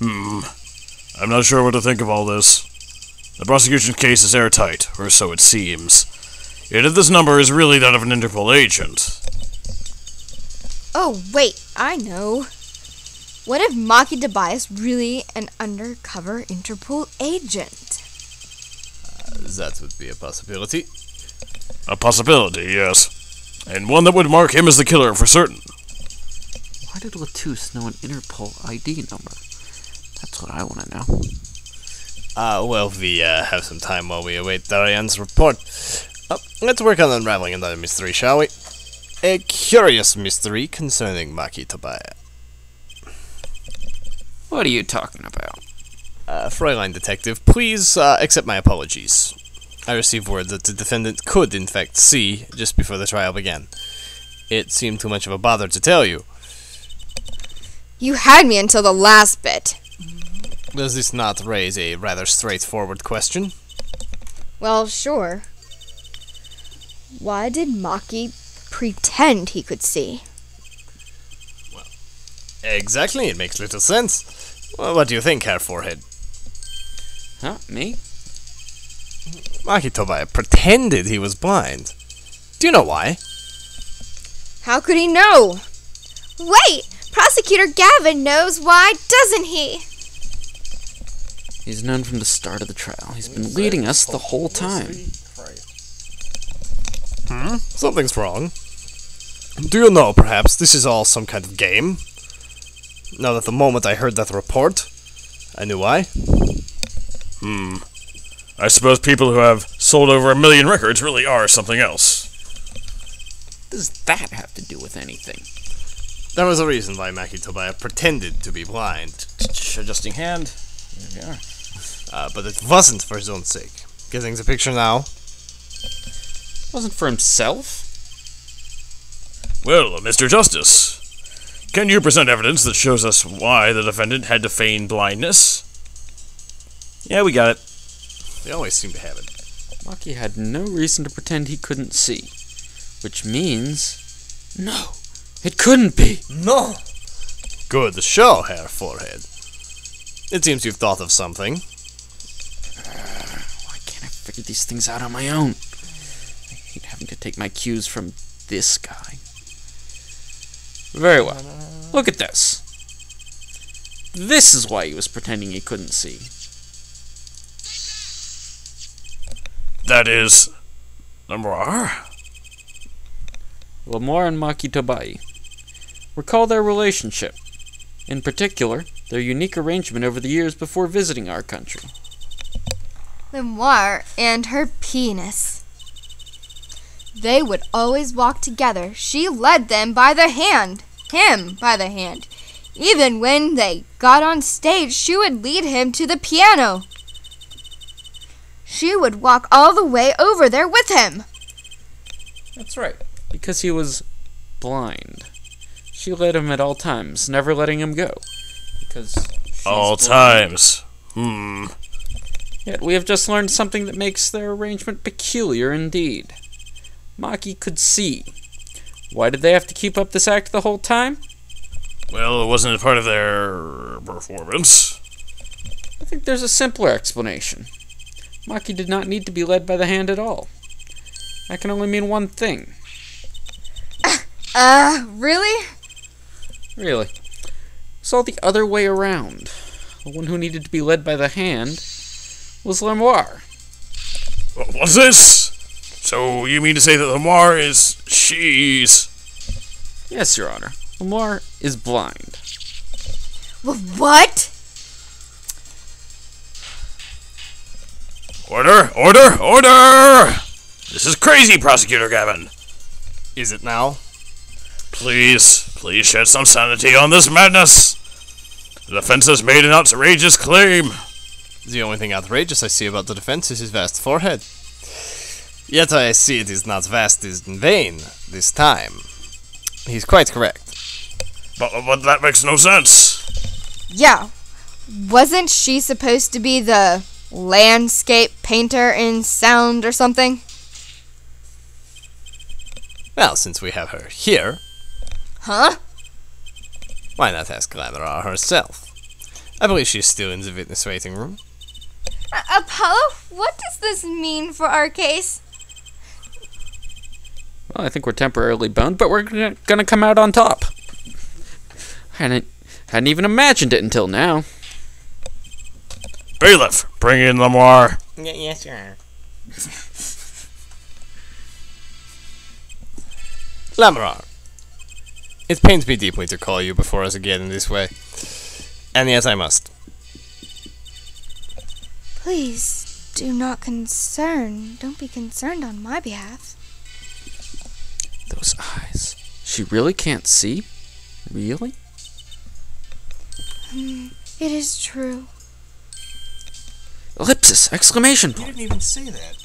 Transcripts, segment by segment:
I'm not sure what to think of all this. The prosecution's case is airtight, or so it seems. Yet if this number is really that of an Interpol agent... Oh, wait, I know. What if Maki Tobias really an undercover Interpol agent? That would be a possibility. A possibility, yes. And one that would mark him as the killer for certain. Why did Latouche know an Interpol ID number? That's what I want to know. Well, we have some time while we await Darian's report. Let's work on unraveling another mystery, shall we? A curious mystery concerning Maki Tobias. What are you talking about? Fräulein Detective, please accept my apologies. I received word that the defendant could, in fact, see just before the trial began. It seemed too much of a bother to tell you. You had me until the last bit. Does this not raise a rather straightforward question? Well, sure. Why did Maki pretend he could see? Exactly, it makes little sense. Well, what do you think, Herr Forehead? Huh? Me? Maki Tobias pretended he was blind. Do you know why? How could he know? Wait! Prosecutor Gavin knows why, doesn't he? He's known from the start of the trial. He's been leading us the whole time. Something's wrong. Do you know, perhaps, this is all some kind of game? Now that the moment I heard that report, I knew why. I suppose people who have sold over 1 million records really are something else. What does that have to do with anything? There was a reason why Maki Tobias pretended to be blind. Adjusting hand. There we are. But it wasn't for his own sake. Getting the picture now? Wasn't for himself? Well, Mr. Justice, can you present evidence that shows us why the defendant had to feign blindness? Yeah, we got it. They always seem to have it. Maki had no reason to pretend he couldn't see. Which means... No! It couldn't be! No! Good show, Herr Forehead. It seems you've thought of something. Why can't I figure these things out on my own? I hate having to take my cues from this guy. Very well. Look at this. This is why he was pretending he couldn't see. That is... Lamar? Lamar and Maki Tobias. Recall their relationship. In particular, their unique arrangement over the years before visiting our country. Lemoire and her penis. They would always walk together. She led them by the hand. Him by the hand. Even when they got on stage, she would lead him to the piano. She would walk all the way over there with him. That's right. Because he was blind. She led him at all times, never letting him go. Because she's All blind. times. Yet we have just learned something that makes their arrangement peculiar indeed. Maki could see. Why did they have to keep up this act the whole time? Well, it wasn't a part of their performance. I think there's a simpler explanation. Maki did not need to be led by the hand at all. That can only mean one thing. Really? Really. It's all the other way around. The one who needed to be led by the hand was Lemoire. What's this? So, you mean to say that Lamar is... she's... Yes, Your Honor. Lemoire is blind. What? Order! Order! Order! This is crazy, Prosecutor Gavin. Is it now? Please shed some sanity on this madness. The defense has made an outrageous claim. The only thing outrageous I see about the defense is his vast forehead. Yet I see it is not vast is in vain, this time. He's quite correct. But that makes no sense. Yeah. Wasn't she supposed to be the landscape painter in sound or something? Well, since we have her here, Huh? why not ask Glamora herself? I believe she's still in the witness waiting room. Apollo, what does this mean for our case? Well, I think we're temporarily boned, but we're gonna come out on top. Hadn't even imagined it until now. Bailiff, bring in Lemoire. Yes, sir. Lamrar, it pains me deeply to call you before us again in this way, and yet I must. Please, don't be concerned on my behalf. Those eyes. She really can't see? Really? It is true. Ellipsis! Exclamation You point! didn't even say that.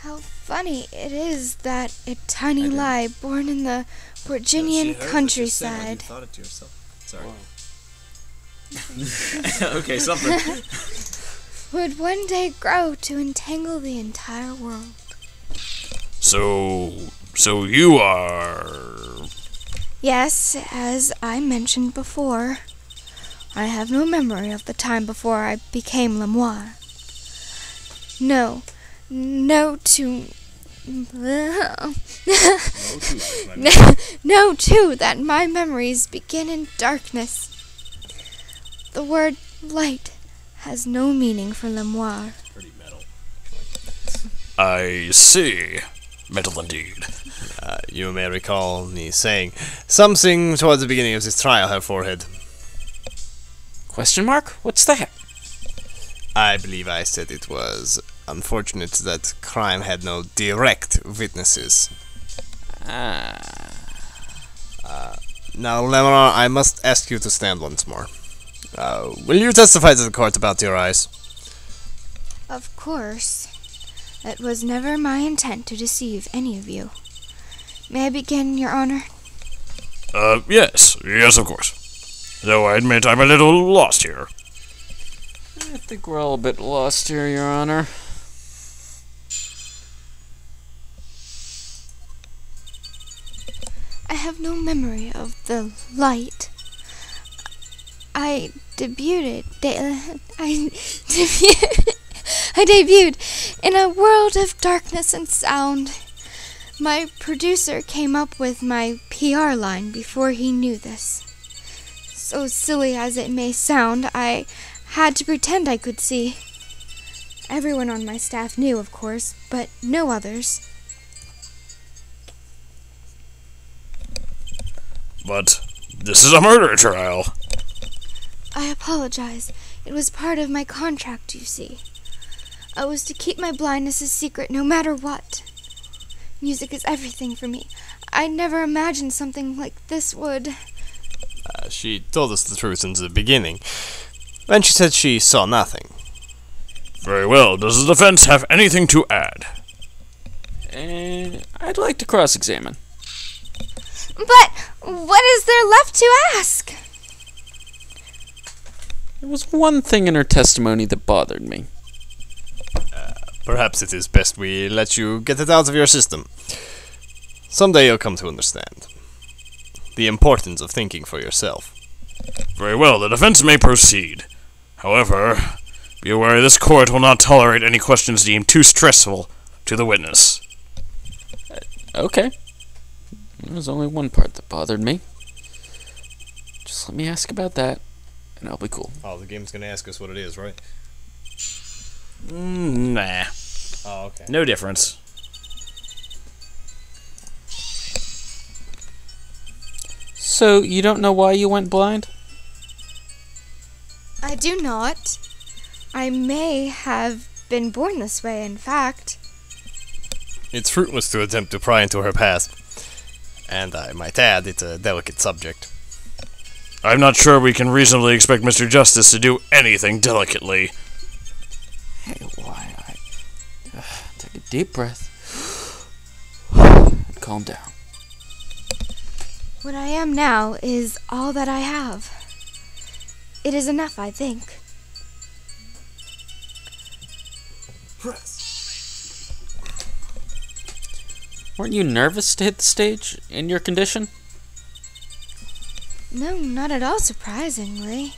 How funny it is that a tiny lie born in the Borginian countryside thought it to yourself. Sorry. Okay, something. would one day grow to entangle the entire world. So you are... Yes, as I mentioned before, I have no memory of the time before I became Lemoire. No too, that my memories begin in darkness. The word light has no meaning for Lemoire. Pretty metal. I see. Metal indeed. You may recall me saying something towards the beginning of this trial, Her Forehead. Question mark? What's that? I believe I said it was unfortunate that crime had no direct witnesses. Now, Lemon, I must ask you to stand once more. Will you testify to the court about your eyes? Of course. It was never my intent to deceive any of you. May I begin, Your Honor? Yes, of course. Though I admit I'm a little lost here. I think we're all a bit lost here, Your Honor. I have no memory of the light. I debuted in a world of darkness and sound. My producer came up with my PR line before he knew this. So silly as it may sound, I had to pretend I could see. Everyone on my staff knew, of course, but no others. But this is a murder trial. I apologize. It was part of my contract, you see. I was to keep my blindness a secret no matter what. Music is everything for me. I never imagined something like this would... She told us the truth in the beginning. Then she said she saw nothing. Very well. Does the defense have anything to add? I'd like to cross-examine. But what is there left to ask? There was one thing in her testimony that bothered me. Perhaps it is best we let you get it out of your system. Someday you'll come to understand the importance of thinking for yourself. Very well. The defense may proceed. However, be aware this court will not tolerate any questions deemed too stressful to the witness. Okay. There was only one part that bothered me. Just let me ask about that, and I'll be cool. Oh, the game's gonna ask us what it is, right? Nah. Oh, okay. No difference. So, you don't know why you went blind? I do not. I may have been born this way, in fact. It's fruitless to attempt to pry into her past. And I might add, it's a delicate subject. I'm not sure we can reasonably expect Mr. Justice to do anything delicately. Hey, why? Take a deep breath. And calm down. What I am now is all that I have. It is enough, I think. Weren't you nervous to hit the stage in your condition? No, not at all surprisingly.